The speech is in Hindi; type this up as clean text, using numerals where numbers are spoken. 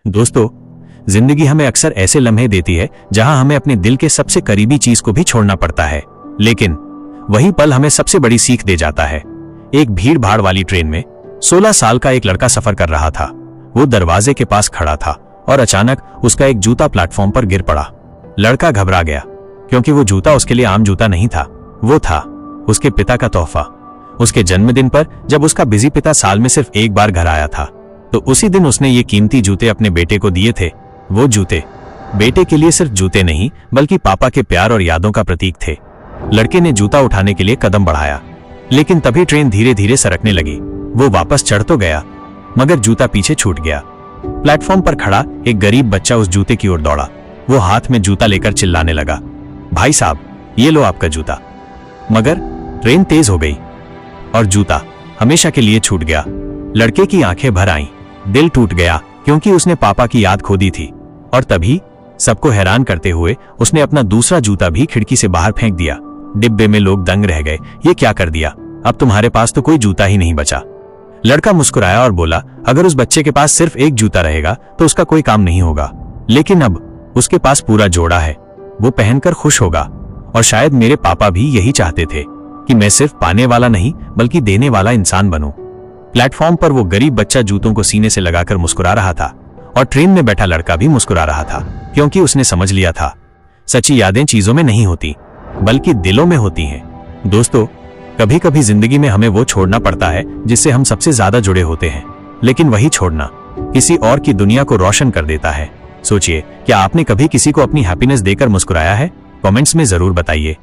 दोस्तों, जिंदगी हमें अक्सर ऐसे लम्हे देती है जहां हमें अपने दिल के सबसे करीबी चीज को भी छोड़ना पड़ता है, लेकिन वही पल हमें सबसे बड़ी सीख दे जाता है। एक भीड़ भाड़ वाली ट्रेन में 16 साल का एक लड़का सफर कर रहा था। वो दरवाजे के पास खड़ा था और अचानक उसका एक जूता प्लेटफॉर्म पर गिर पड़ा। लड़का घबरा गया क्योंकि वो जूता उसके लिए आम जूता नहीं था, वो था उसके पिता का तोहफा। उसके जन्मदिन पर जब उसका बिजी पिता साल में सिर्फ एक बार घर आया था, तो उसी दिन उसने ये कीमती जूते अपने बेटे को दिए थे। वो जूते बेटे के लिए सिर्फ जूते नहीं बल्कि पापा के प्यार और यादों का प्रतीक थे। लड़के ने जूता उठाने के लिए कदम बढ़ाया, लेकिन तभी ट्रेन धीरे धीरे सरकने लगी। वो वापस चढ़ तो गया, मगर जूता पीछे छूट गया। प्लेटफॉर्म पर खड़ा एक गरीब बच्चा उस जूते की ओर दौड़ा। वो हाथ में जूता लेकर चिल्लाने लगा, भाई साहब, ये लो आपका जूता। मगर ट्रेन तेज हो गई और जूता हमेशा के लिए छूट गया। लड़के की आंखें भर आईं, दिल टूट गया क्योंकि उसने पापा की याद खो दी थी। और तभी सबको हैरान करते हुए उसने अपना दूसरा जूता भी खिड़की से बाहर फेंक दिया। डिब्बे में लोग दंग रह गए, ये क्या कर दिया? अब तुम्हारे पास तो कोई जूता ही नहीं बचा। लड़का मुस्कुराया और बोला, अगर उस बच्चे के पास सिर्फ एक जूता रहेगा तो उसका कोई काम नहीं होगा, लेकिन अब उसके पास पूरा जोड़ा है। वो पहनकर खुश होगा। और शायद मेरे पापा भी यही चाहते थे कि मैं सिर्फ पाने वाला नहीं बल्कि देने वाला इंसान बनूं। प्लेटफॉर्म पर वो गरीब बच्चा जूतों को सीने से लगाकर मुस्कुरा रहा था और ट्रेन में बैठा लड़का भी मुस्कुरा रहा था, क्योंकि उसने समझ लिया था सच्ची यादें चीजों में नहीं होती बल्कि दिलों में होती हैं। दोस्तों, कभी कभी जिंदगी में हमें वो छोड़ना पड़ता है जिससे हम सबसे ज्यादा जुड़े होते हैं, लेकिन वही छोड़ना किसी और की दुनिया को रोशन कर देता है। सोचिए, क्या आपने कभी किसी को अपनी हैप्पीनेस देकर मुस्कुराया है? कमेंट्स में जरूर बताइए।